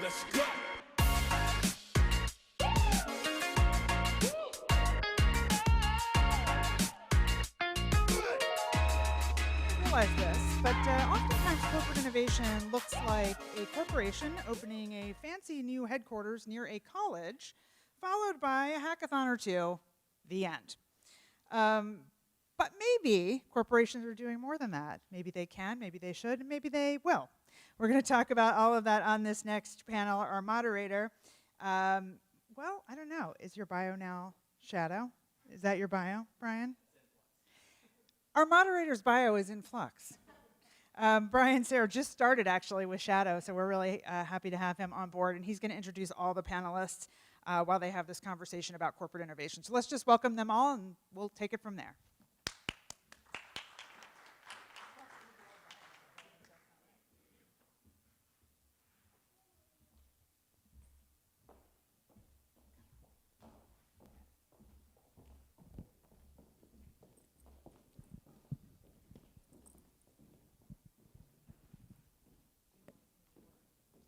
let's go. Realize this, but oftentimes corporate innovation looks like a corporation opening a fancy new headquarters near a college, followed by a hackathon or two, the end. But maybe corporations are doing more than that. Maybe they can, maybe they should, and maybe they will. We're going to talk about all of that on this next panel. Our moderator, well, I don't know. Is your bio now Shadow? Is that your bio, Brian? Our moderator's bio is in flux. Brian Sayre just started actually with Shadow, so we're really happy to have him on board, and he's going to introduce all the panelists while they have this conversation about corporate innovation. So let's just welcome them all, and we'll take it from there.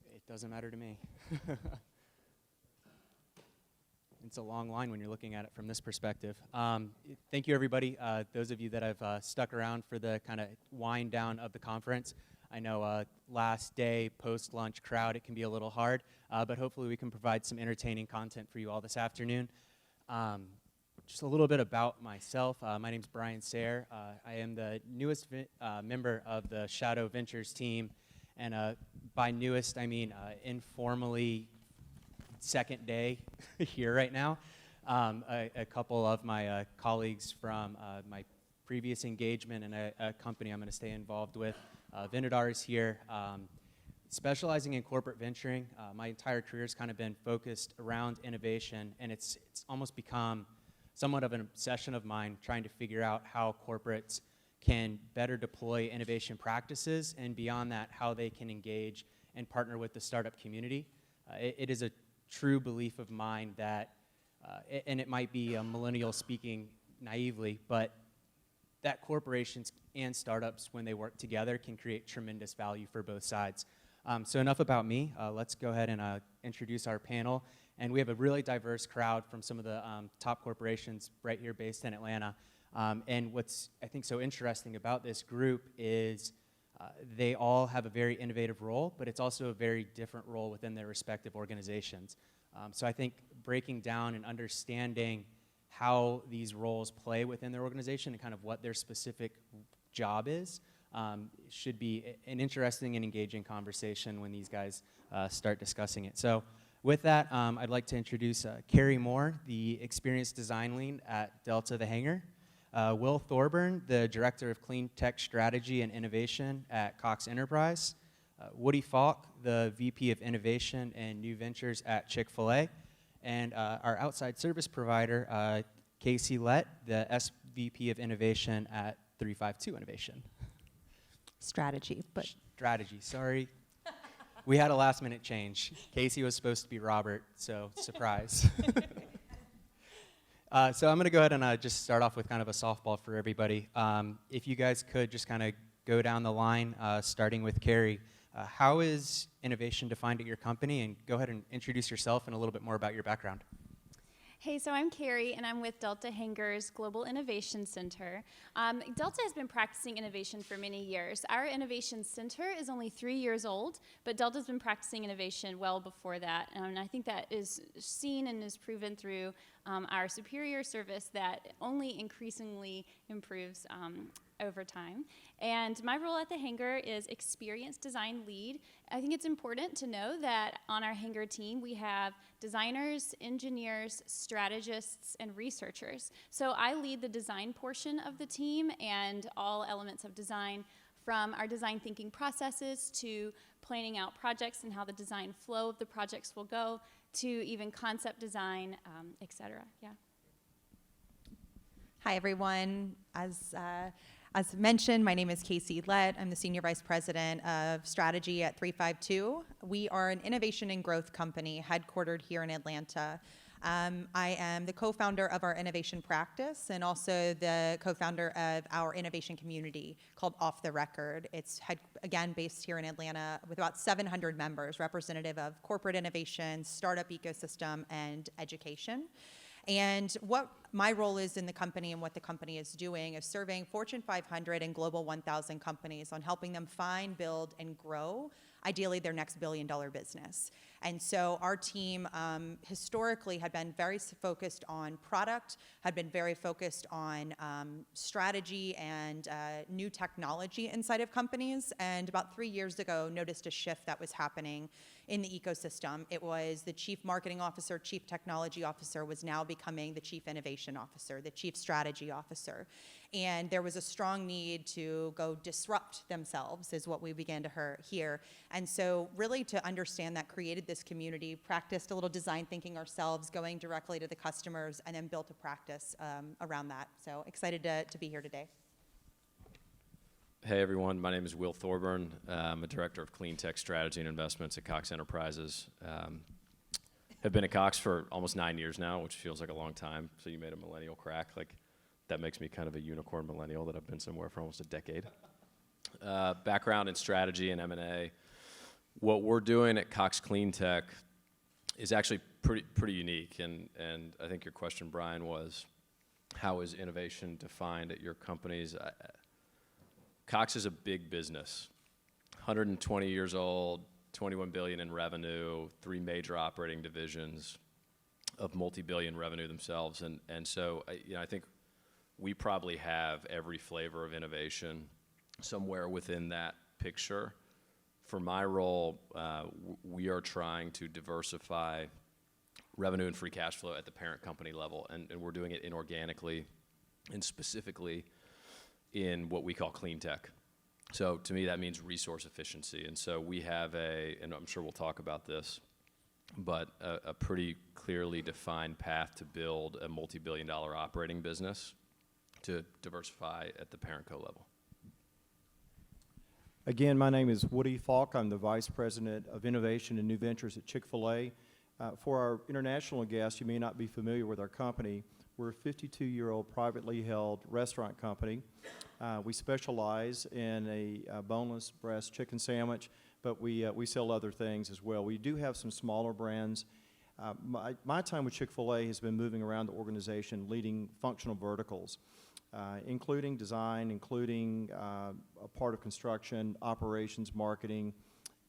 It doesn't matter to me. It's a long line when you're looking at it from this perspective. Thank you, everybody. Those of you that have stuck around for the kind of wind down of the conference. I know last day, post-lunch crowd, it can be a little hard, but hopefully we can provide some entertaining content for you all this afternoon. Just a little bit about myself. My name's Brian Sayre. I am the newest member of the Shadow Ventures team. And by newest, I mean informally second day here right now. A couple of my colleagues from my previous engagement and a company I'm going to stay involved with, Venadar is here. Specializing in corporate venturing, my entire career has kind of been focused around innovation, and it's almost become somewhat of an obsession of mine trying to figure out how corporates can better deploy innovation practices, and beyond that, how they can engage and partner with the startup community. It is a true belief of mine that, and it might be a millennial speaking naively, but that corporations and startups, when they work together, can create tremendous value for both sides. So enough about me. Let's go ahead and introduce our panel. And we have a really diverse crowd from some of the top corporations right here based in Atlanta. And what's, I think, so interesting about this group is they all have a very innovative role, but it's also a very different role within their respective organizations. So I think breaking down and understanding how these roles play within their organization and kind of what their specific job is should be an interesting and engaging conversation when these guys start discussing it. So with that, I'd like to introduce Carrie Moore, the Experienced Design Lead at Delta the Hangar. Will Thorburn, the Director of Clean Tech Strategy and Innovation at Cox Enterprise. Woody Falk, the VP of Innovation and New Ventures at Chick-fil-A. And our outside service provider, Casey Lett, the SVP of Innovation at 352 Innovation. Strategy, sorry. We had a last minute change. Casey was supposed to be Robert, so surprise. So I'm going to go ahead and just start off with kind of a softball for everybody. If you guys could just kind of go down the line, starting with Carrie. How is innovation defined at your company? And go ahead and introduce yourself and a little bit more about your background. Hey, so I'm Carrie, and I'm with Delta Hangar's Global Innovation Center. Delta has been practicing innovation for many years. Our Innovation Center is only 3 years old, but Delta's been practicing innovation well before that. And I think that is seen and is proven through our superior service that only increasingly improves over time. And my role at the Hangar is Experienced Design Lead. I think it's important to know that on our Hangar team we have designers, engineers, strategists, and researchers. So I lead the design portion of the team and all elements of design, from our design thinking processes to planning out projects and how the design flow of the projects will go, to even concept design, et cetera. Yeah. Hi, everyone. As mentioned, my name is Casey Lett. I'm the Senior Vice President of Strategy at 352. We are an innovation and growth company headquartered here in Atlanta. I am the co-founder of our innovation practice and also the co-founder of our innovation community called Off the Record. It's again based here in Atlanta with about 700 members, representative of corporate innovation, startup ecosystem, and education. And what my role is in the company and what the company is doing is serving Fortune 500 and Global 1000 companies on helping them find, build, and grow, ideally, their next billion-dollar business. And so our team historically had been very focused on product, had been very focused on strategy and new technology inside of companies. And about 3 years ago, noticed a shift that was happening in the ecosystem. It was the chief marketing officer, chief technology officer was now becoming the chief innovation officer, the chief strategy officer. And there was a strong need to go disrupt themselves is what we began to hear. And so really to understand that, created this community, practiced a little design thinking ourselves, going directly to the customers, and then built a practice around that. So excited to be here today. Hey everyone, my name is Will Thorburn. I'm a director of clean tech strategy and investments at Cox Enterprises. Have been at Cox for almost 9 years now, which feels like a long time. So you made a millennial crack. Like that makes me kind of a unicorn millennial that I've been somewhere for almost a decade. Background in strategy and M&A. What we're doing at Cox Clean Tech is actually pretty unique. And I think your question, Brian, was how is innovation defined at your companies? Cox is a big business, 120 years old, 21 billion in revenue, 3 major operating divisions of multi-billion revenue themselves. And so I think we probably have every flavor of innovation somewhere within that picture. For my role, we are trying to diversify revenue and free cash flow at the parent company level, and we're doing it inorganically and specifically in what we call clean tech. So to me, that means resource efficiency. And so we have and I'm sure we'll talk about this, but a pretty clearly defined path to build a multi-billion-dollar operating business to diversify at the parent co level. Again, my name is Woody Falk. I'm the Vice President of Innovation and New Ventures at Chick-fil-A. For our international guests, you may not be familiar with our company. We're a 52-year-old privately held restaurant company. We specialize in a boneless breast chicken sandwich, but we sell other things as well. We do have some smaller brands. My time with Chick-fil-A has been moving around the organization, leading functional verticals, including design, including a part of construction, operations, marketing,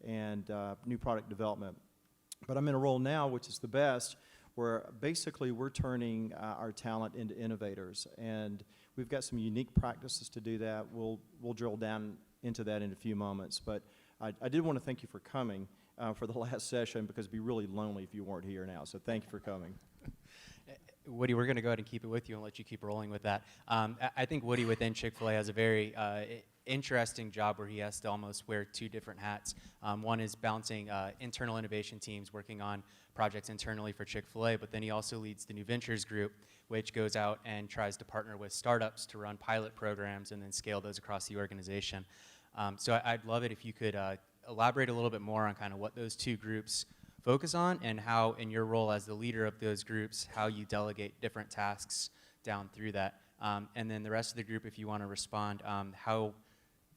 and new product development. But I'm in a role now, which is the best, where basically we're turning our talent into innovators. And we've got some unique practices to do that. We'll drill down into that in a few moments. But I did want to thank you for coming for the last session, because it'd be really lonely if you weren't here now. So thank you for coming. Woody, we're going to go ahead and keep it with you and let you keep rolling with that. I think Woody within Chick-fil-A has a very interesting job where he has to almost wear 2 different hats. One is balancing internal innovation teams working on projects internally for Chick-fil-A, but then he also leads the New Ventures group, which goes out and tries to partner with startups to run pilot programs and then scale those across the organization. So I'd love it if you could elaborate a little bit more on kind of what those 2 groups focus on and how, in your role as the leader of those groups, how you delegate different tasks down through that. And then the rest of the group, if you want to respond, how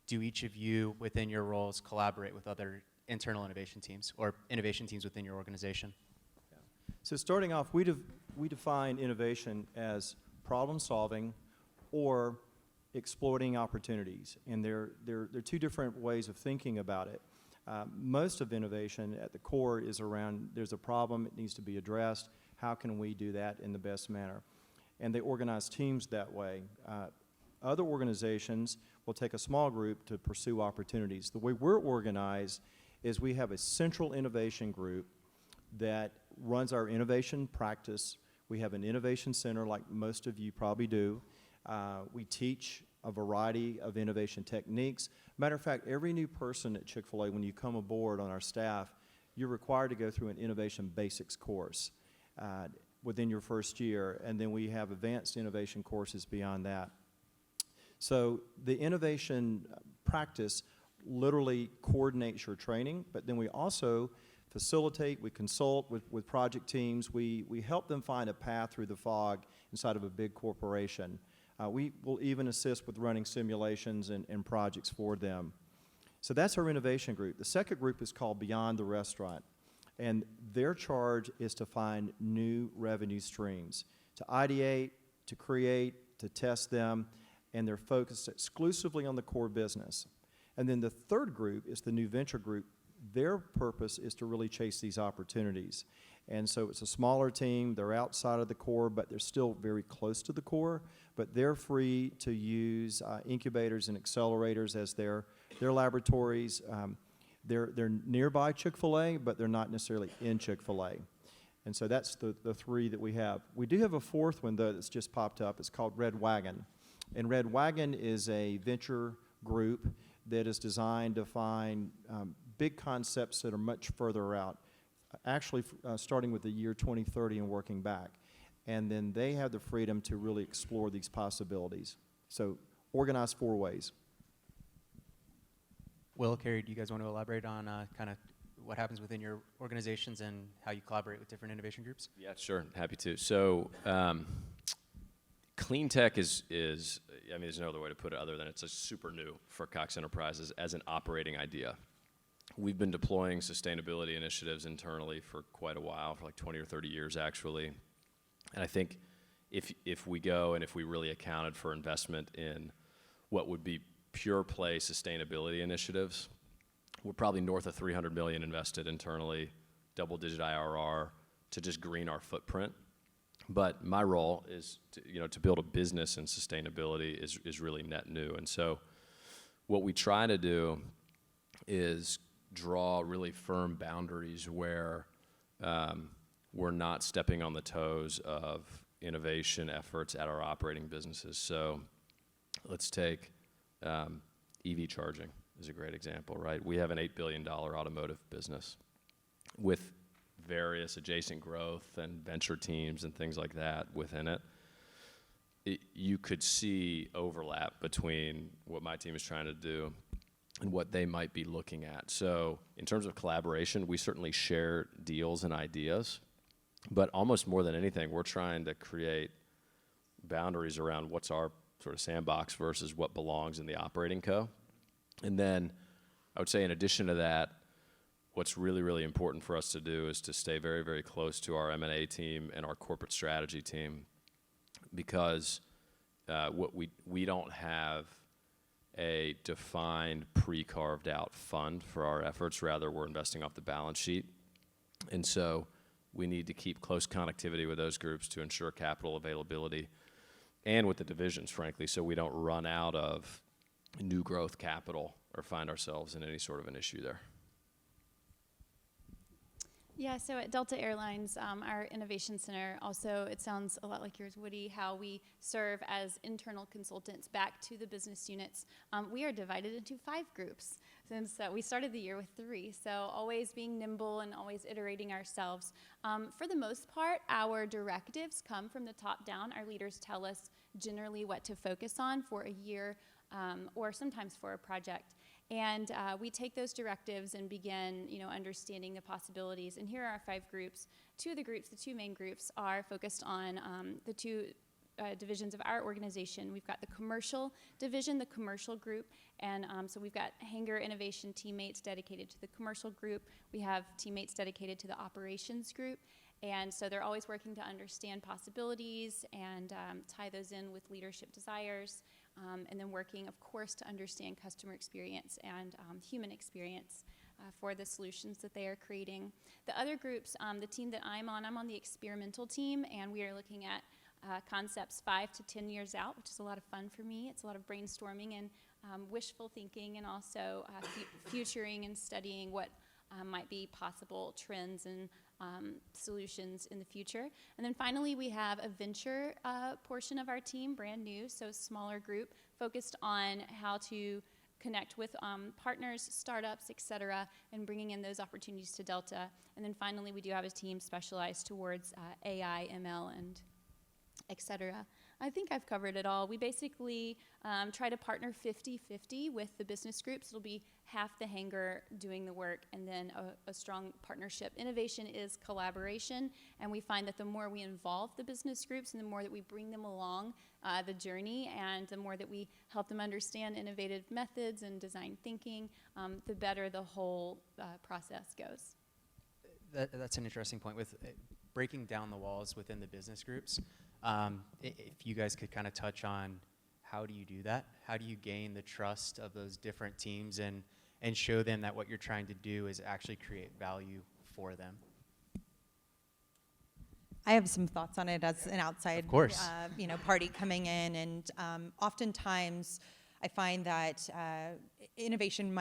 do each of you within your roles collaborate with other internal innovation teams or innovation teams within your organization? Yeah. So starting off, we define innovation as problem solving or exploiting opportunities. And there are 2 different ways of thinking about it. Most of innovation at the core is around there's a problem, it needs to be addressed. How can we do that in the best manner? And they organize teams that way. Other organizations will take a small group to pursue opportunities. The way we're organized is we have a central innovation group that runs our innovation practice. We have an innovation center like most of you probably do. We teach a variety of innovation techniques. Matter of fact, every new person at Chick-fil-A, when you come aboard on our staff, you're required to go through an innovation basics course within your first year, and then we have advanced innovation courses beyond that. So the innovation practice literally coordinates your training, but then we also facilitate, we consult with project teams, we help them find a path through the fog inside of a big corporation. We will even assist with running simulations and projects for them. So that's our innovation group. The second group is called Beyond the Restaurant, and their charge is to find new revenue streams, to ideate, to create, to test them, and they're focused exclusively on the core business. And then the third group is the new venture group. Their purpose is to really chase these opportunities. And so it's a smaller team, they're outside of the core, but they're still very close to the core, but they're free to use incubators and accelerators as their laboratories. They're nearby Chick-fil-A, but they're not necessarily in Chick-fil-A. And so that's the three that we have. We do have a fourth one, though, that's just popped up. It's called Red Wagon. And Red Wagon is a venture group that is designed to find big concepts that are much further out, actually starting with the year 2030 and working back. And then they have the freedom to really explore these possibilities. So organized 4 ways. Will, Carrie, do you guys want to elaborate on kind of what happens within your organizations and how you collaborate with different innovation groups? Yeah, sure, happy to. So clean tech is, I mean, there's no other way to put it other than it's a super new for Cox Enterprises as an operating idea. We've been deploying sustainability initiatives internally for quite a while, for like 20 or 30 years actually. And I think if we go and if we really accounted for investment in what would be pure play sustainability initiatives, we're probably north of 300 million invested internally, double-digit IRR to just green our footprint. But my role is to build a business in sustainability is really net new. And so what we try to do is draw really firm boundaries where we're not stepping on the toes of innovation efforts at our operating businesses. So let's take EV charging is a great example, right? We have an $8 billion automotive business with various adjacent growth and venture teams and things like that within it. You could see overlap between what my team is trying to do and what they might be looking at. So in terms of collaboration, we certainly share deals and ideas, but almost more than anything, we're trying to create boundaries around what's our sort of sandbox versus what belongs in the operating co. And then I would say in addition to that, what's really, really important for us to do is to stay very, very close to our M&A team and our corporate strategy team, because we don't have a defined pre-carved out fund for our efforts. Rather, we're investing off the balance sheet. And so we need to keep close connectivity with those groups to ensure capital availability and with the divisions, frankly, so we don't run out of new growth capital or find ourselves in any sort of an issue there. Yeah, so at Delta Airlines, our innovation center also, it sounds a lot like yours, Woody, how we serve as internal consultants back to the business units. We are divided into 5 groups since we started the year with 3. So always being nimble and always iterating ourselves. For the most part, our directives come from the top down. Our leaders tell us generally what to focus on for a year or sometimes for a project. And we take those directives and begin, understanding the possibilities. And here are our 5 groups. 2 of the groups, the 2 main groups, are focused on the 2 divisions of our organization. We've got the commercial division, the commercial group, and so we've got hangar innovation teammates dedicated to the commercial group. We have teammates dedicated to the operations group. And so they're always working to understand possibilities and tie those in with leadership desires. And then working, of course, to understand customer experience and human experience for the solutions that they are creating. The other groups, the team that I'm on the experimental team, and we are looking at concepts 5 to 10 years out, which is a lot of fun for me. It's a lot of brainstorming and wishful thinking, and also futuring and studying what might be possible trends and solutions in the future. And then finally, we have a venture portion of our team, brand new, so a smaller group, focused on how to connect with partners, startups, et cetera, and bringing in those opportunities to Delta. And then finally, we do have a team specialized towards AI, ML, and et cetera. I think I've covered it all. We basically try to partner 50-50 with the business groups. It'll be half the hanger doing the work and then a strong partnership. Innovation is collaboration, and we find that the more we involve the business groups and the more that we bring them along the journey and the more that we help them understand innovative methods and design thinking, the better the whole process goes. That's an interesting point with breaking down the walls within the business groups. If you guys could kind of touch on how do you do that? How do you gain the trust of those different teams and show them that what you're trying to do is actually create value for them? I have some thoughts on it as an outside, Of course. Party coming in, and oftentimes I find that innovation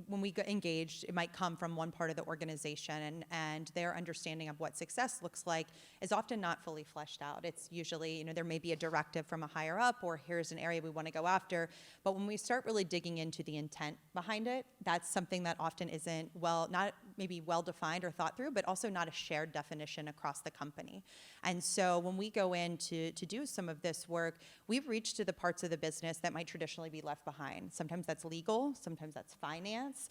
when we get engaged, it might come from one part of the organization, and their understanding of what success looks like is often not fully fleshed out. It's usually, there may be a directive from a higher up, or here's an area we want to go after, but when we start really digging into the intent behind it, that's something that often isn't not maybe well defined or thought through, but also not a shared definition across the company. And so when we go in to do some of this work, we've reached to the parts of the business that might traditionally be left behind. Sometimes that's legal, sometimes that's finance,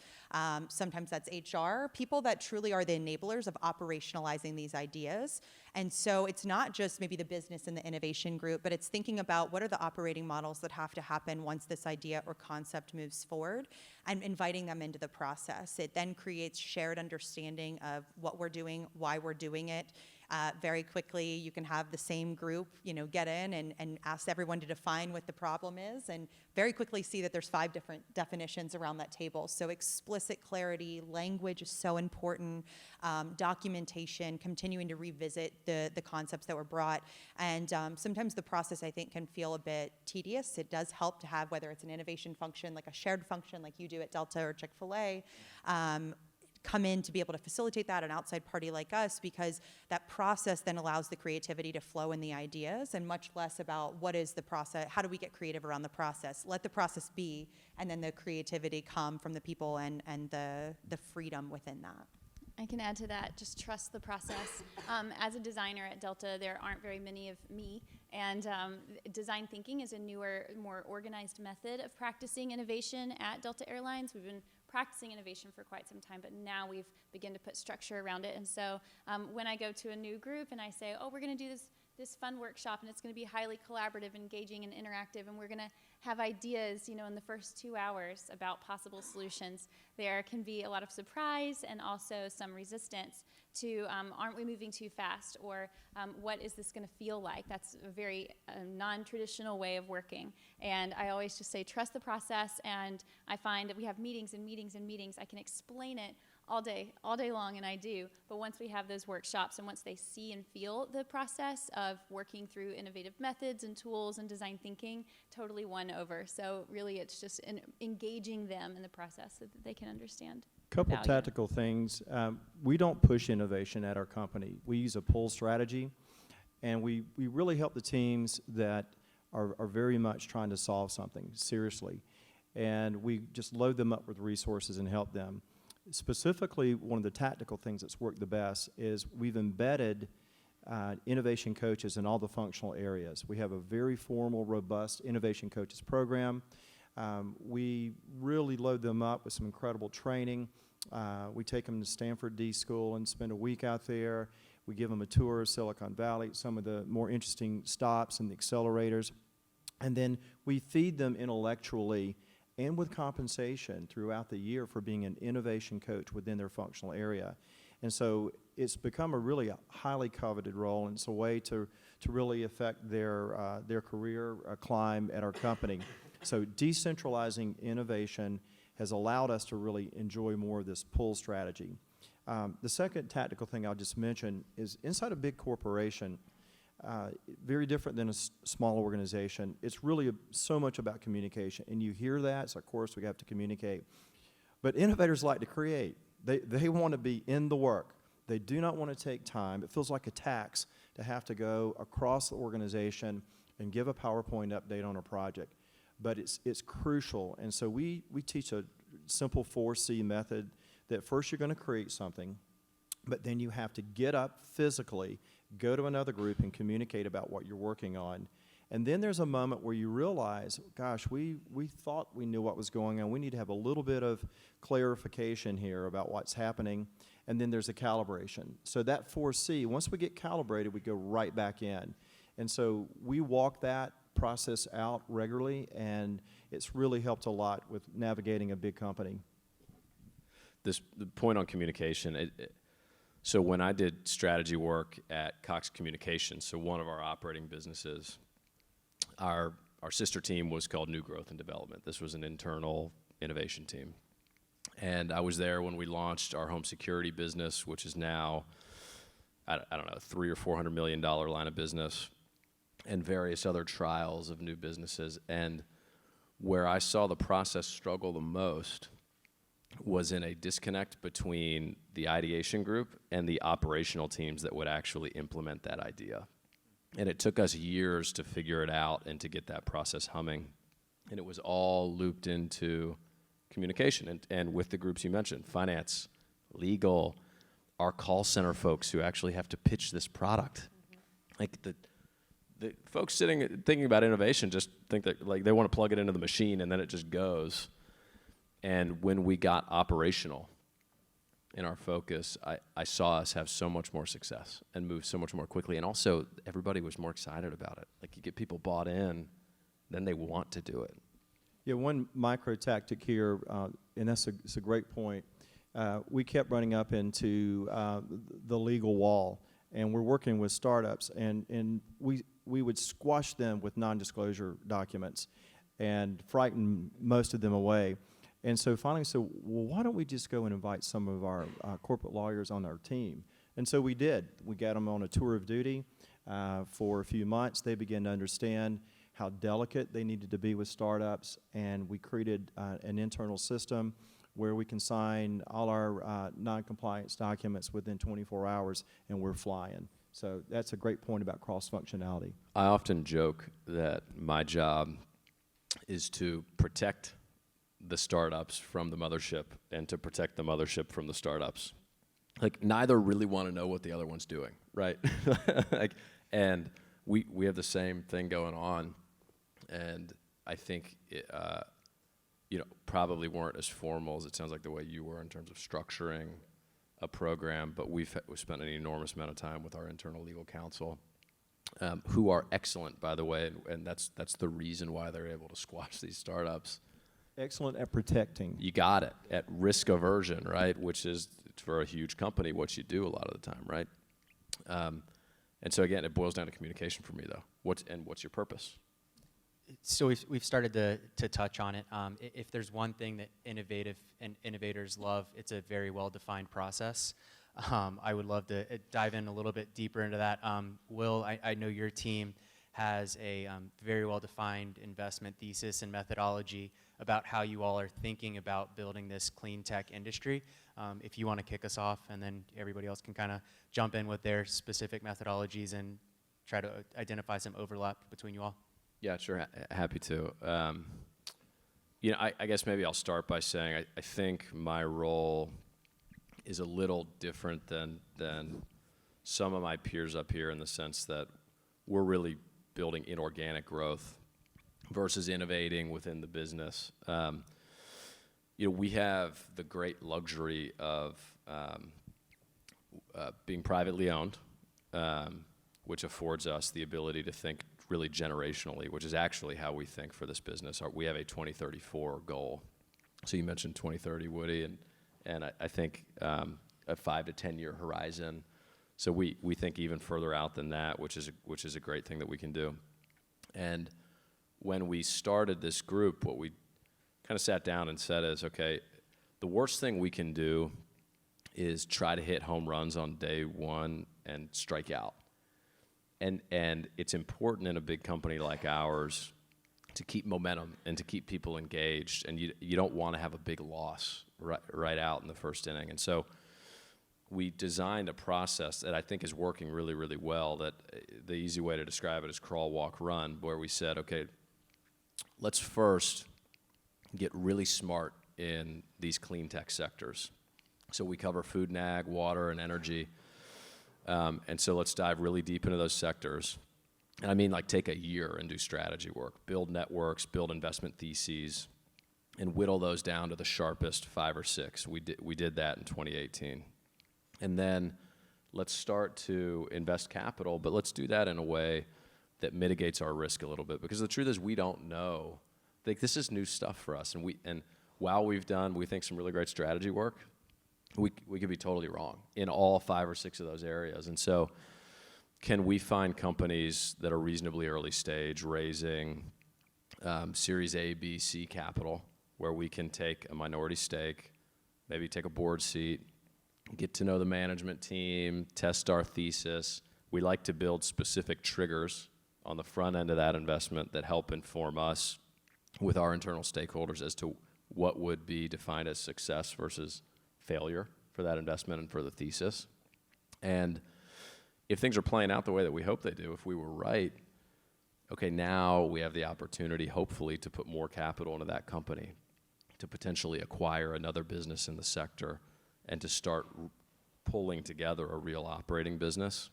sometimes that's HR, people that truly are the enablers of operationalizing these ideas. And so it's not just maybe the business and the innovation group, but it's thinking about what are the operating models that have to happen once this idea or concept moves forward, and inviting them into the process. It then creates shared understanding of what we're doing, why we're doing it. Very quickly, you can have the same group, get in and ask everyone to define what the problem is, and very quickly see that there's 5 different definitions around that table. So explicit clarity, language is so important, documentation, continuing to revisit the concepts that were brought. And sometimes the process, I think, can feel a bit tedious. It does help to have, whether it's an innovation function, like a shared function like you do at Delta or Chick-fil-A, come in to be able to facilitate that, an outside party like us, because that process then allows the creativity to flow in the ideas, and much less about what is the process, how do we get creative around the process. Let the process be, and then the creativity come from the people and the freedom within that. I can add to that, just trust the process. As a designer at Delta, there aren't very many of me, and design thinking is a newer, more organized method of practicing innovation at Delta Airlines. We've been practicing innovation for quite some time, but now we've begun to put structure around it. And so when I go to a new group and I say, oh, we're going to do this fun workshop, and it's going to be highly collaborative, engaging, and interactive, and we're going to have ideas, in the first 2 hours about possible solutions, there can be a lot of surprise and also some resistance to, aren't we moving too fast, or what is this going to feel like? That's a very non-traditional way of working. And I always just say, trust the process, and I find that we have meetings and meetings and meetings. I can explain it all day long, and I do. But once we have those workshops, and once they see and feel the process of working through innovative methods and tools and design thinking, totally won over. So really, it's just engaging them in the process so that they can understand. Couple value. tactical things. We don't push innovation at our company. We use a pull strategy, and we really help the teams that are very much trying to solve something seriously. And we just load them up with resources and help them. Specifically, one of the tactical things that's worked the best is we've embedded innovation coaches in all the functional areas. We have a very formal, robust innovation coaches program. We really load them up with some incredible training. We take them to Stanford D School and spend a week out there. We give them a tour of Silicon Valley, some of the more interesting stops and the accelerators. And then we feed them intellectually and with compensation throughout the year for being an innovation coach within their functional area. And so it's become a really highly coveted role, and it's a way to really affect their career climb at our company. So decentralizing innovation has allowed us to really enjoy more of this pull strategy. The second tactical thing I'll just mention is inside a big corporation, very different than a small organization. It's really so much about communication, and you hear that, so of course we have to communicate. But innovators like to create. They want to be in the work. They do not want to take time. It feels like a tax to have to go across the organization and give a PowerPoint update on a project. But it's crucial, and so we teach a simple 4C method that first you're going to create something, but then you have to get up physically, go to another group and communicate about what you're working on. And then there's a moment where you realize, gosh, we thought we knew what was going on. We need to have a little bit of clarification here about what's happening. And then there's a calibration. So that 4C, once we get calibrated, we go right back in. And so we walk that process out regularly, and it's really helped a lot with navigating a big company. The point on communication, so when I did strategy work at Cox Communications, so one of our operating businesses, our sister team was called New Growth and Development. This was an internal innovation team. And I was there when we launched our home security business, which is now, I don't know, $300 or $400 million line of business, and various other trials of new businesses. And where I saw the process struggle the most was in a disconnect between the ideation group and the operational teams that would actually implement that idea. And it took us years to figure it out and to get that process humming. And it was all looped into communication and with the groups you mentioned, finance, legal, our call center folks who actually have to pitch this product. Like the folks thinking about innovation just think that like they want to plug it into the machine and then it just goes. And when we got operational in our focus, I saw us have so much more success and move so much more quickly. And also, everybody was more excited about it. Like, you get people bought in, then they want to do it. Yeah, one micro tactic here, and it's a great point. We kept running up into the legal wall, and we're working with startups, and we would squash them with non-disclosure documents and frighten most of them away. And so finally we said, well, why don't we just go and invite some of our corporate lawyers on our team? And so we did. We got them on a tour of duty for a few months. They began to understand how delicate they needed to be with startups, and we created an internal system where we can sign all our non-compliance documents within 24 hours, and we're flying. So that's a great point about cross-functionality. I often joke that my job is to protect the startups from the mothership and to protect the mothership from the startups. Like, neither really want to know what the other one's doing, right? And we have the same thing going on, and I think it, probably weren't as formal as it sounds like the way you were in terms of structuring a program, but we've spent an enormous amount of time with our internal legal counsel, who are excellent, by the way, and that's the reason why they're able to squash these startups. Excellent at protecting. You got it, at risk aversion, right? Which is, for a huge company, what you do a lot of the time, right? And so again, it boils down to communication for me, though. What's your purpose? So we've started to touch on it. If there's one thing that innovators love, it's a very well-defined process. I would love to dive in a little bit deeper into that. Will, I know your team has a very well-defined investment thesis and methodology about how you all are thinking about building this clean tech industry. If you want to kick us off, and then everybody else can kind of jump in with their specific methodologies and try to identify some overlap between you all. Yeah, sure, happy to. I guess maybe I'll start by saying I think my role is a little different than some of my peers up here, in the sense that we're really building inorganic growth versus innovating within the business. We have the great luxury of being privately owned, which affords us the ability to think really generationally, which is actually how we think for this business. We have a 2034 goal. So you mentioned 2030, Woody, and I think a 5 to 10 year horizon. So we think even further out than that, which is a great thing that we can do. And when we started this group, what we kind of sat down and said is, okay, the worst thing we can do is try to hit home runs on day one and strike out. And it's important in a big company like ours to keep momentum and to keep people engaged. And you don't want to have a big loss right out in the first inning. And so we designed a process that I think is working really, really well, that the easy way to describe it is crawl, walk, run, where we said, okay, let's first get really smart in these clean tech sectors. So we cover food and ag, water, and energy. And so let's dive really deep into those sectors. And I mean like take a year and do strategy work, build networks, build investment theses, and whittle those down to the sharpest 5 or 6. We did that in 2018. And then let's start to invest capital, but let's do that in a way that mitigates our risk a little bit. Because the truth is we don't know. Like, this is new stuff for us. And while we've done, we think, some really great strategy work, we could be totally wrong in all 5 or 6 of those areas. And so can we find companies that are reasonably early stage raising Series A, B, C capital, where we can take a minority stake, maybe take a board seat, get to know the management team, test our thesis. We like to build specific triggers on the front end of that investment that help inform us with our internal stakeholders as to what would be defined as success versus failure for that investment and for the thesis. And if things are playing out the way that we hope they do, if we were right, okay, now we have the opportunity, hopefully, to put more capital into that company, to potentially acquire another business in the sector, and to start pulling together a real operating business.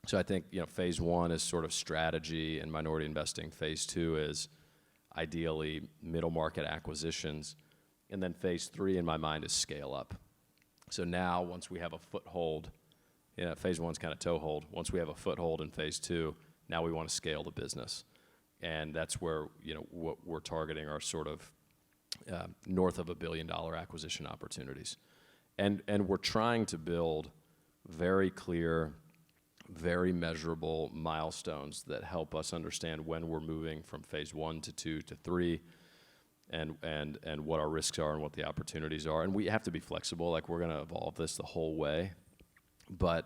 So I think, phase 1 is sort of strategy and minority investing. Phase 2 is ideally middle market acquisitions. And then phase 3 in my mind is scale up. So now, once we have a foothold, phase 1's kind of toehold. Once we have a foothold in phase 2, now we want to scale the business. And that's where, what we're targeting are sort of north of $1 billion acquisition opportunities. And we're trying to build very clear, very measurable milestones that help us understand when we're moving from phase 1 to 2 to 3, and what our risks are and what the opportunities are. And we have to be flexible. Like, we're going to evolve this the whole way, but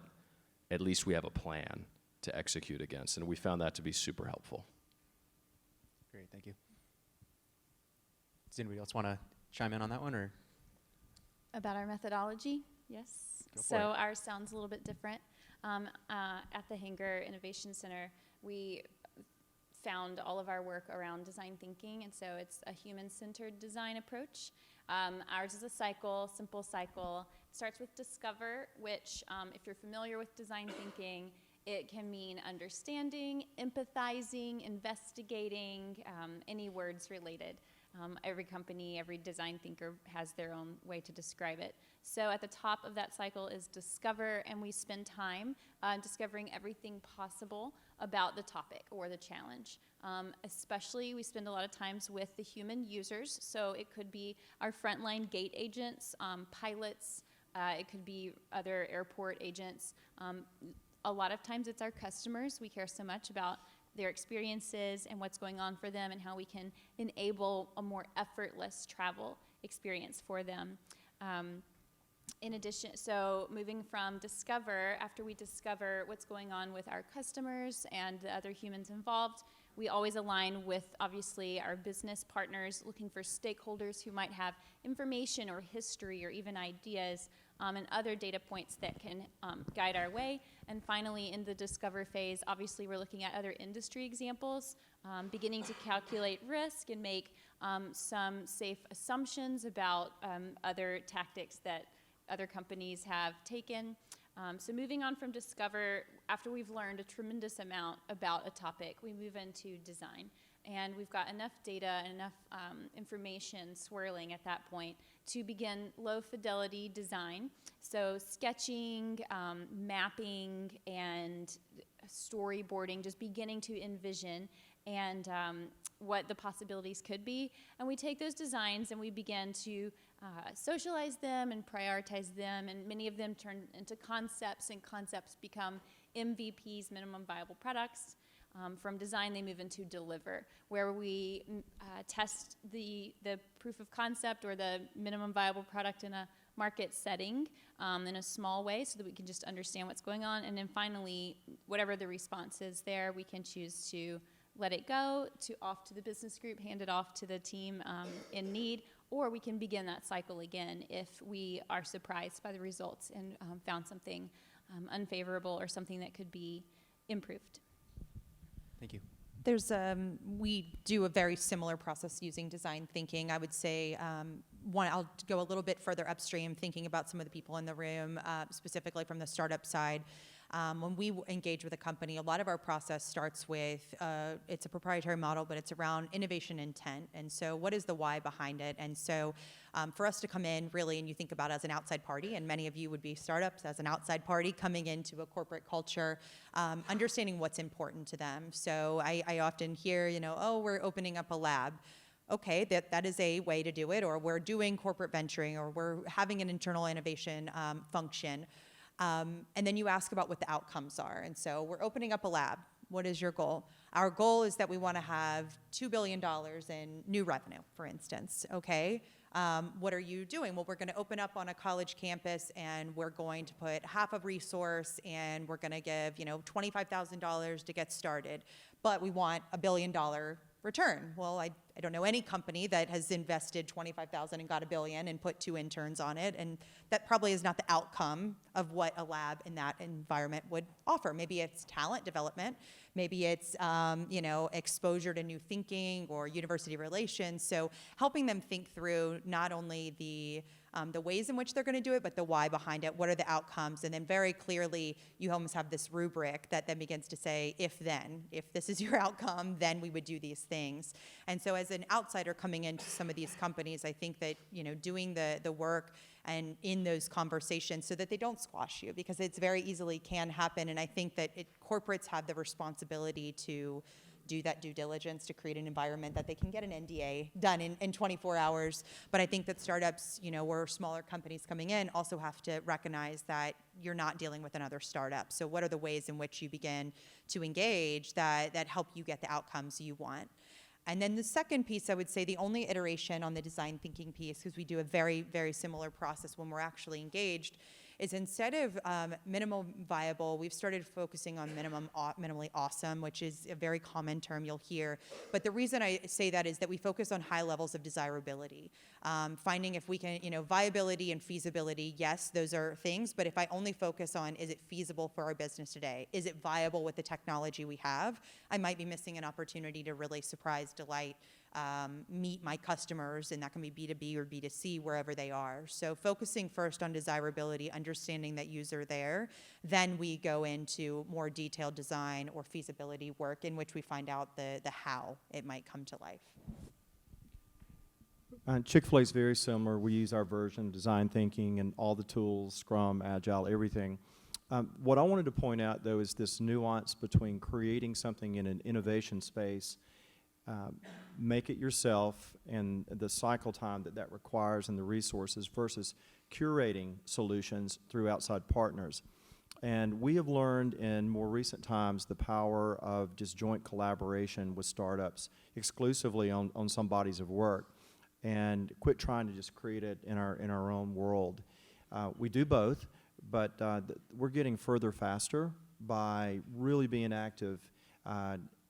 at least we have a plan to execute against, and we found that to be super helpful. Great, thank you. Does anybody else want to chime in on that one, or? About our methodology, yes. Go for So it. ours sounds a little bit different. At the Hanger Innovation Center, we found all of our work around design thinking, and so it's a human-centered design approach. Ours is a simple cycle. It starts with discover, which, if you're familiar with design thinking, it can mean understanding, empathizing, investigating, any words related. Every company, every design thinker has their own way to describe it. So at the top of that cycle is discover, and we spend time discovering everything possible about the topic or the challenge. Especially, we spend a lot of times with the human users. So it could be our frontline gate agents, pilots. It could be other airport agents. A lot of times it's our customers. We care so much about their experiences and what's going on for them and how we can enable a more effortless travel experience for them. In addition, so moving from discover, after we discover what's going on with our customers and the other humans involved, we always align with, obviously, our business partners, looking for stakeholders who might have information or history or even ideas and other data points that can guide our way. And finally, in the discover phase, obviously, we're looking at other industry examples, beginning to calculate risk and make some safe assumptions about other tactics that other companies have taken. So moving on from discover, after we've learned a tremendous amount about a topic, we move into design. And we've got enough data and enough information swirling at that point to begin low fidelity design. So sketching, mapping, and storyboarding, just beginning to envision and what the possibilities could be. And we take those designs and we begin to socialize them and prioritize them, and many of them turn into concepts, and concepts become MVPs, minimum viable products. From design, they move into deliver, where we test the proof of concept or the minimum viable product in a market setting in a small way so that we can just understand what's going on. And then finally, whatever the response is there, we can choose to let it go, to off to the business group, hand it off to the team in need, or we can begin that cycle again if we are surprised by the results and found something unfavorable or something that could be improved. Thank you. There's we do a very similar process using design thinking. I would say I'll go a little bit further upstream, thinking about some of the people in the room, specifically from the startup side. When we engage with a company, a lot of our process starts with, it's a proprietary model, but it's around innovation intent. And so what is the why behind it? And so for us to come in really, and you think about it as an outside party, and many of you would be startups as an outside party coming into a corporate culture, understanding what's important to them. So I often hear, oh, we're opening up a lab. Okay, that is a way to do it, or we're doing corporate venturing, or we're having an internal innovation function. And then you ask about what the outcomes are. And so we're opening up a lab. What is your goal? Our goal is that we want to have $2 billion in new revenue, for instance, okay? What are you doing? Well, we're going to open up on a college campus, and we're going to put half of resource, and we're going to give, $25,000 to get started. But we want $1 billion return. Well, I don't know any company that has invested $25,000 and got $1 billion and put 2 interns on it, and that probably is not the outcome of what a lab in that environment would offer. Maybe it's talent development, maybe it's exposure to new thinking or university relations. So helping them think through not only the ways in which they're going to do it, but the why behind it. What are the outcomes? And then very clearly, you almost have this rubric that then begins to say, if this is your outcome, then we would do these things. And so as an outsider coming into some of these companies, I think that, doing the work and in those conversations so that they don't squash you, because it's very easily can happen. And I think that corporates have the responsibility to do that due diligence to create an environment that they can get an NDA done in 24 hours. But I think that startups, or smaller companies coming in also have to recognize that you're not dealing with another startup. So what are the ways in which you begin to engage that help you get the outcomes you want? And then the second piece, I would say the only iteration on the design thinking piece, because we do a very, very similar process when we're actually engaged, is instead of minimum viable, we've started focusing on minimally awesome, which is a very common term you'll hear. But the reason I say that is that we focus on high levels of desirability. Finding if we can, viability and feasibility, yes, those are things, but if I only focus on, is it feasible for our business today? Is it viable with the technology we have? I might be missing an opportunity to really surprise, delight, meet my customers, and that can be B2B or B2C, wherever they are. So focusing first on desirability, understanding that user there, then we go into more detailed design or feasibility work in which we find out the how it might come to life. Chick-fil-A is very similar. We use our version of design thinking and all the tools, Scrum, Agile, everything. What I wanted to point out, though, is this nuance between creating something in an innovation space, make it yourself, and the cycle time that requires and the resources versus curating solutions through outside partners. And we have learned in more recent times the power of just joint collaboration with startups exclusively on some bodies of work, and quit trying to just create it in our own world. We do both, but we're getting further faster by really being active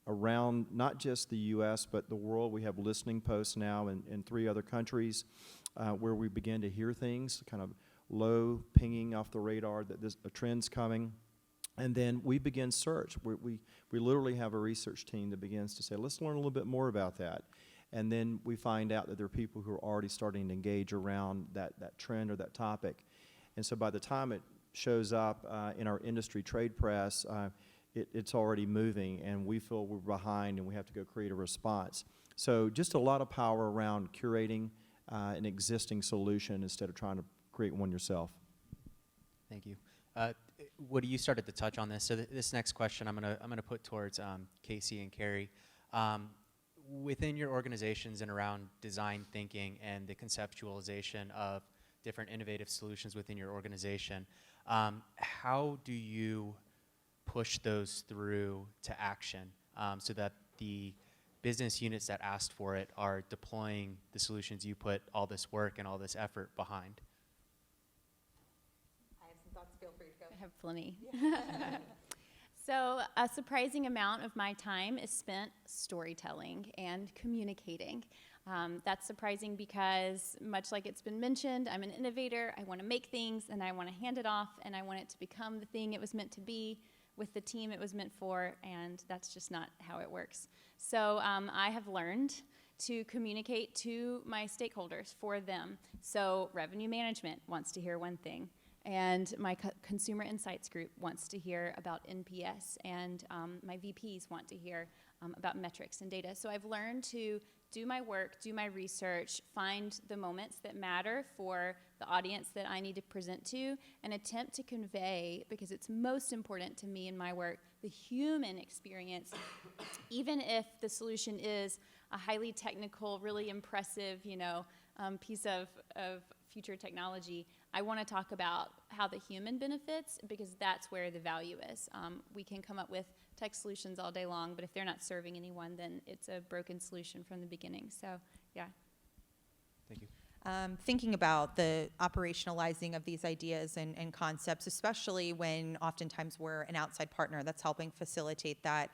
around not just the U.S., but the world. We have listening posts now in 3 other countries where we begin to hear things, kind of low pinging off the radar that a trend's coming. And then we begin search. We literally have a research team that begins to say, let's learn a little bit more about that. And then we find out that there are people who are already starting to engage around that trend or that topic. And so by the time it shows up in our industry trade press, it's already moving, and we feel we're behind and we have to go create a response. So just a lot of power around curating an existing solution instead of trying to create one yourself. Thank you. Woody, you started to touch on this, so this next question I'm gonna put towards Casey and Carrie. Within your organizations and around design thinking and the conceptualization of different innovative solutions within your organization, how do you push those through to action so that the business units that asked for it are deploying the solutions you put all this work and all this effort behind? I have some thoughts. Feel free to go. I have plenty. So a surprising amount of my time is spent storytelling and communicating. That's surprising because, much like it's been mentioned, I'm an innovator. I want to make things, and I want to hand it off, and I want it to become the thing it was meant to be with the team it was meant for, and that's just not how it works. So I have learned to communicate to my stakeholders for them. So revenue management wants to hear one thing. And my consumer insights group wants to hear about NPS, and my VPs want to hear about metrics and data. So I've learned to do my work, do my research, find the moments that matter for the audience that I need to present to, and attempt to convey, because it's most important to me in my work, the human experience, even if the solution is a highly technical, really impressive, piece of future technology. I want to talk about how the human benefits, because that's where the value is. We can come up with tech solutions all day long, but if they're not serving anyone, then it's a broken solution from the beginning. So, yeah. Thank you. Thinking about the operationalizing of these ideas and concepts, especially when oftentimes we're an outside partner that's helping facilitate that,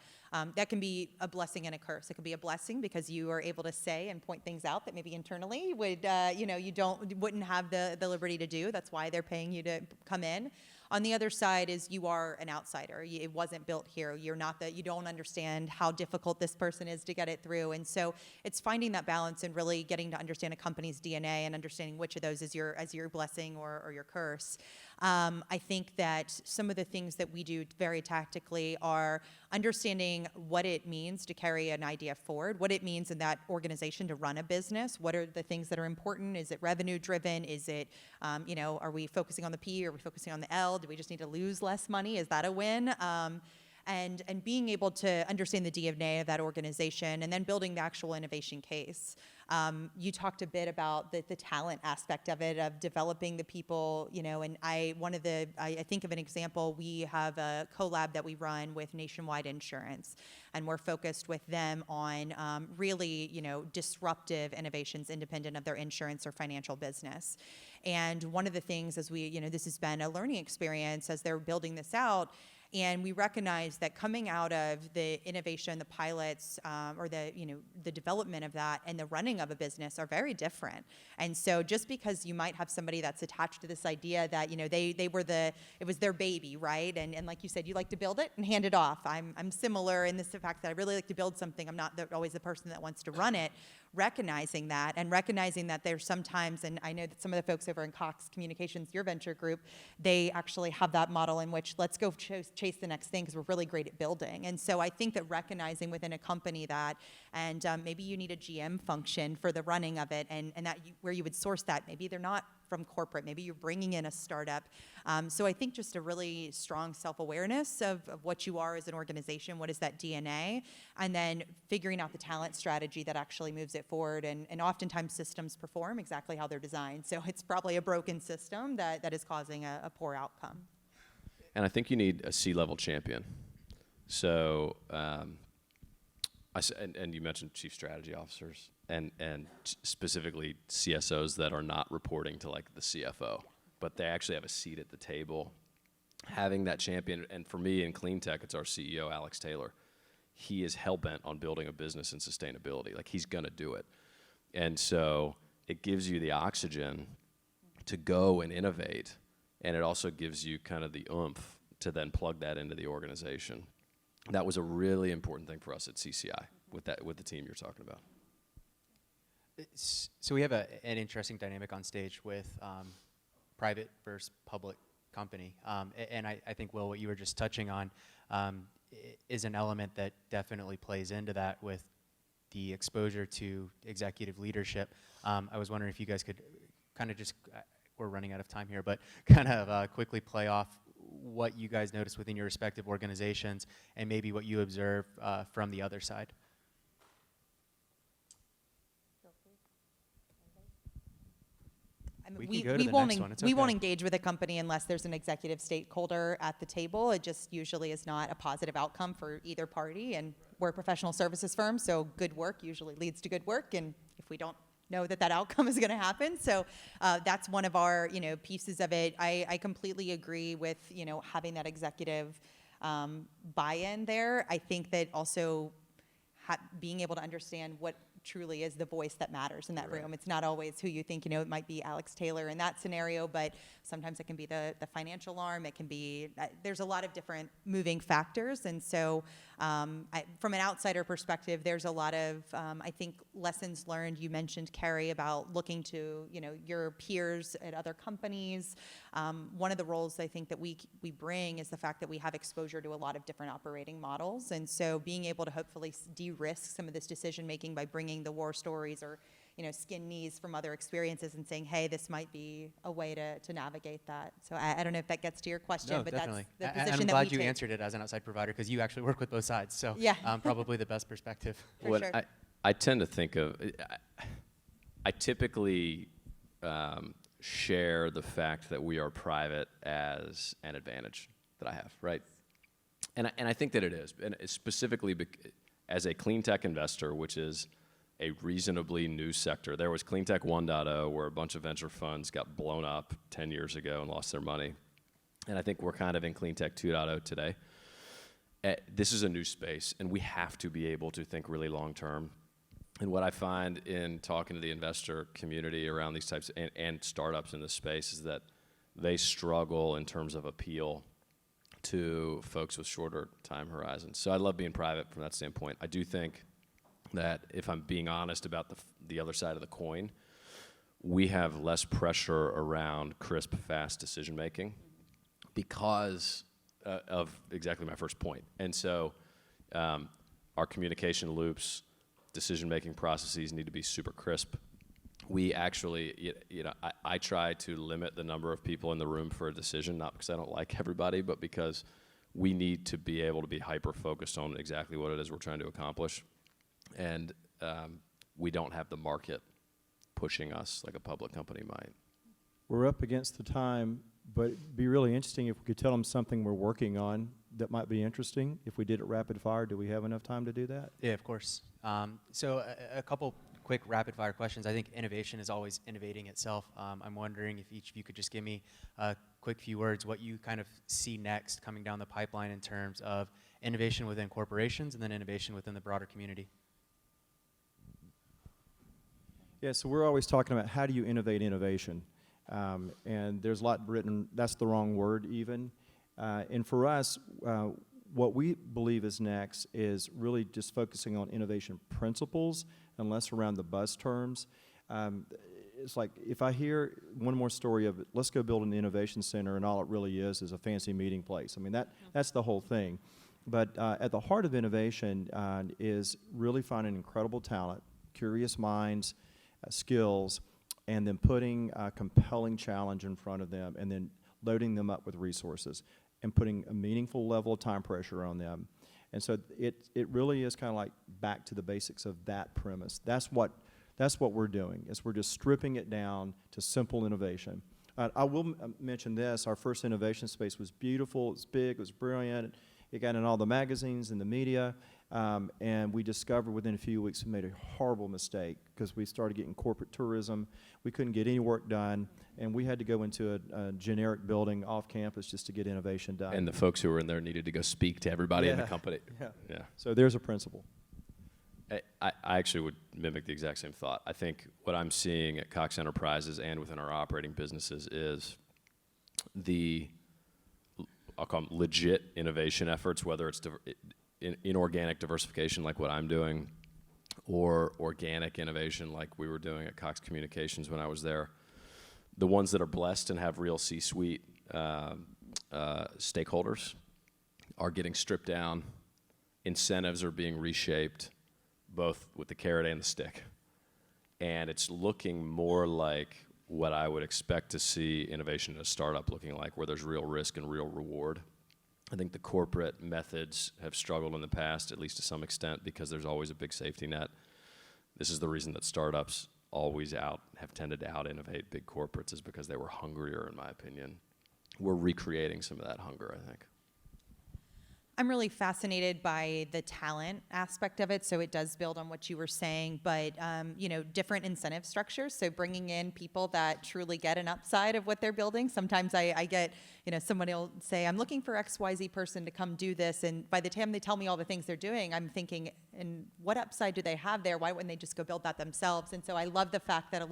that can be a blessing and a curse. It can be a blessing because you are able to say and point things out that maybe internally would, wouldn't have the liberty to do. That's why they're paying you to come in. On the other side is you are an outsider. It wasn't built here. You don't understand how difficult this person is to get it through. And so it's finding that balance and really getting to understand a company's DNA and understanding which of those is your blessing or your curse. I think that some of the things that we do very tactically are understanding what it means to carry an idea forward, what it means in that organization to run a business, what are the things that are important, is it revenue driven, is it, are we focusing on the P, are we focusing on the L, do we just need to lose less money, is that a win? And being able to understand the DNA of that organization and then building the actual innovation case. You talked a bit about the talent aspect of it, of developing the people, and I think of an example, we have a collab that we run with Nationwide Insurance, and we're focused with them on really, disruptive innovations independent of their insurance or financial business. And one of the things as this has been a learning experience as they're building this out, and we recognize that coming out of the innovation, the pilots, or the development of that and the running of a business are very different. And so just because you might have somebody that's attached to this idea that, it was their baby, right? And like you said, you like to build it and hand it off. I'm similar in this fact that I really like to build something. I'm not always the person that wants to run it. Recognizing that there's sometimes, and I know that some of the folks over in Cox Communications, your venture group, they actually have that model in which let's go chase the next thing because we're really great at building. And so I think that recognizing within a company that, and maybe you need a GM function for the running of it, and that where you would source that, maybe they're not from corporate, maybe you're bringing in a startup. So I think just a really strong self-awareness of what you are as an organization, what is that DNA, and then figuring out the talent strategy that actually moves it forward. And oftentimes systems perform exactly how they're designed. So it's probably a broken system that is causing a poor outcome. And I think you need a C-level champion. So, and you mentioned chief strategy officers and specifically CSOs that are not reporting to like the CFO, but they actually have a seat at the table. Having that champion, and for me in clean tech, it's our CEO, Alex Taylor. He is hell-bent on building a business in sustainability. Like, he's gonna do it. And so it gives you the oxygen to go and innovate, and it also gives you kind of the oomph to then plug that into the organization. That was a really important thing for us at CCI with the team you're talking about. So we have an interesting dynamic on stage with private versus public company. And I think, Will, what you were just touching on is an element that definitely plays into that with the exposure to executive leadership. I was wondering if you guys could kind of just, we're running out of time here, but kind of quickly play off what you guys notice within your respective organizations and maybe what you observe from the other side. We won't engage with a company unless there's an executive stakeholder at the table. It just usually is not a positive outcome for either party. And we're a professional services firm, so good work usually leads to good work. And if we don't know that outcome is going to happen, so that's one of our pieces of it. I completely agree with having that executive buy-in there. I think that also being able to understand what truly is the voice that matters in that room. It's not always who you think, it might be Alex Taylor in that scenario, but sometimes it can be the financial arm. It can be, there's a lot of different moving factors. And so from an outsider perspective, there's a lot of, I think, lessons learned. You mentioned, Carrie, about looking to, your peers at other companies. One of the roles I think that we bring is the fact that we have exposure to a lot of different operating models. And so being able to hopefully de-risk some of this decision making by bringing the war stories or skin knees from other experiences and saying, hey, this might be a way to navigate that. So I don't know if that gets to your question, No, but definitely. that's the And position I'm that glad we you take. answered it as an outside provider because you actually work with both sides. So Yeah. probably the best perspective. For What sure. I tend to think of, I typically share the fact that we are private as an advantage that I have, right? And I think that it is, and specifically as a clean tech investor, which is a reasonably new sector. There was Clean Tech 1.0 where a bunch of venture funds got blown up 10 years ago and lost their money. And I think we're kind of in Clean Tech 2.0 today. This is a new space, and we have to be able to think really long term. And what I find in talking to the investor community around these types and startups in this space is that they struggle in terms of appeal to folks with shorter time horizons. So I love being private from that standpoint. I do think that if I'm being honest about the other side of the coin, we have less pressure around crisp, fast decision making because of exactly my first point. And so our communication loops, decision-making processes need to be super crisp. We actually, I try to limit the number of people in the room for a decision, not because I don't like everybody, but because we need to be able to be hyper-focused on exactly what it is we're trying to accomplish. And we don't have the market pushing us like a public company might. We're up against the time, but it'd be really interesting if we could tell them something we're working on that might be interesting. If we did it rapid fire, do we have enough time to do that? Yeah, of course. So a couple quick rapid fire questions. I think innovation is always innovating itself. I'm wondering if each of you could just give me a quick few words what you kind of see next coming down the pipeline in terms of innovation within corporations and then innovation within the broader community. Yeah, so we're always talking about how do you innovate innovation. And there's a lot written, that's the wrong word even. And for us, what we believe is next is really just focusing on innovation principles and less around the buzz terms. It's like if I hear one more story of let's go build an innovation center and all it really is a fancy meeting place. I mean, that's the whole thing. But at the heart of innovation is really finding incredible talent, curious minds, skills, and then putting a compelling challenge in front of them and then loading them up with resources and putting a meaningful level of time pressure on them. And so it really is kind of like back to the basics of that premise. That's what we're doing, is we're just stripping it down to simple innovation. I will mention this, our first innovation space was beautiful, it was big, it was brilliant, it got in all the magazines and the media, and we discovered within a few weeks we made a horrible mistake because we started getting corporate tourism. We couldn't get any work done, and we had to go into a generic building off campus just to get innovation done. And the folks who were in there needed to go speak to everybody in the company. Yeah. So there's a principle. I actually would mimic the exact same thought. I think what I'm seeing at Cox Enterprises and within our operating businesses is I'll call them legit innovation efforts, whether it's inorganic diversification like what I'm doing or organic innovation like we were doing at Cox Communications when I was there. The ones that are blessed and have real C-suite stakeholders are getting stripped down. Incentives are being reshaped, both with the carrot and the stick. And it's looking more like what I would expect to see innovation in a startup looking like, where there's real risk and real reward. I think the corporate methods have struggled in the past, at least to some extent, because there's always a big safety net. This is the reason that startups always have tended to out-innovate big corporates, is because they were hungrier, in my opinion. We're recreating some of that hunger, I think. I'm really fascinated by the talent aspect of it, so it does build on what you were saying, but different incentive structures, so bringing in people that truly get an upside of what they're building. Sometimes I get, somebody will say, I'm looking for XYZ person to come do this, and by the time they tell me all the things they're doing, I'm thinking, and what upside do they have there? Why wouldn't they just go build that themselves? And so I love the fact that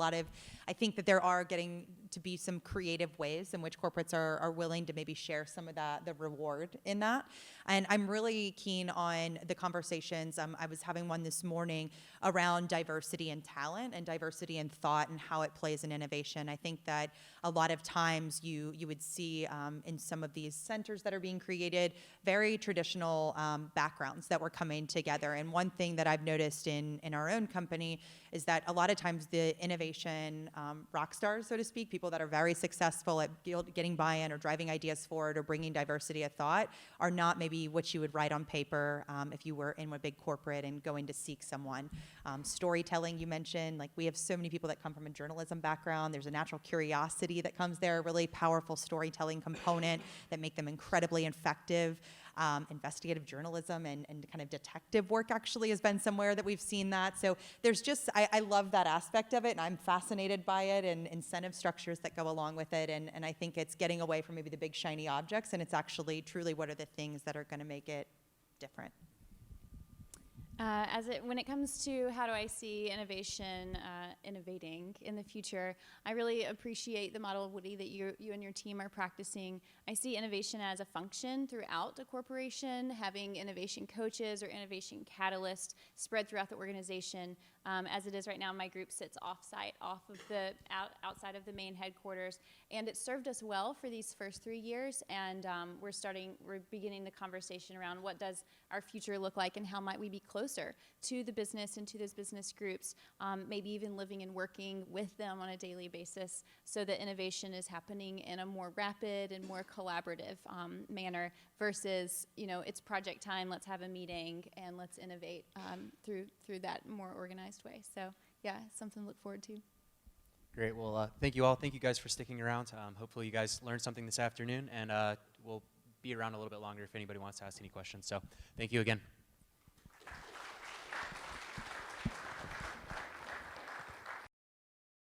I think that there are getting to be some creative ways in which corporates are willing to maybe share some of the reward in that. And I'm really keen on the conversations. I was having one this morning around diversity and talent and diversity in thought and how it plays in innovation. I think that a lot of times you would see in some of these centers that are being created very traditional backgrounds that were coming together. And one thing that I've noticed in our own company is that a lot of times the innovation rock stars, so to speak, people that are very successful at getting buy-in or driving ideas forward or bringing diversity of thought, are not maybe what you would write on paper if you were in a big corporate and going to seek someone. Storytelling, you mentioned, like we have so many people that come from a journalism background. There's a natural curiosity that comes there, a really powerful storytelling component that make them incredibly effective. Investigative journalism and kind of detective work actually has been somewhere that we've seen that. So there's just, I love that aspect of it, and I'm fascinated by it, and incentive structures that go along with it. And I think it's getting away from maybe the big shiny objects, and it's actually truly what are the things that are going to make it different. When it comes to how do I see innovation innovating in the future, I really appreciate the model, Woody, that you and your team are practicing. I see innovation as a function throughout a corporation, having innovation coaches or innovation catalysts spread throughout the organization. As it is right now, my group sits off-site, outside of the main headquarters, and it served us well for these first 3 years. And we're beginning the conversation around what does our future look like, and how might we be closer to the business and to those business groups, maybe even living and working with them on a daily basis, so that innovation is happening in a more rapid and more collaborative manner versus, it's project time, let's have a meeting and let's innovate through that more organized way. So yeah, something to look forward to. Great. Well, thank you all. Thank you guys for sticking around. Hopefully you guys learned something this afternoon, and we'll be around a little bit longer if anybody wants to ask any questions. So thank you again.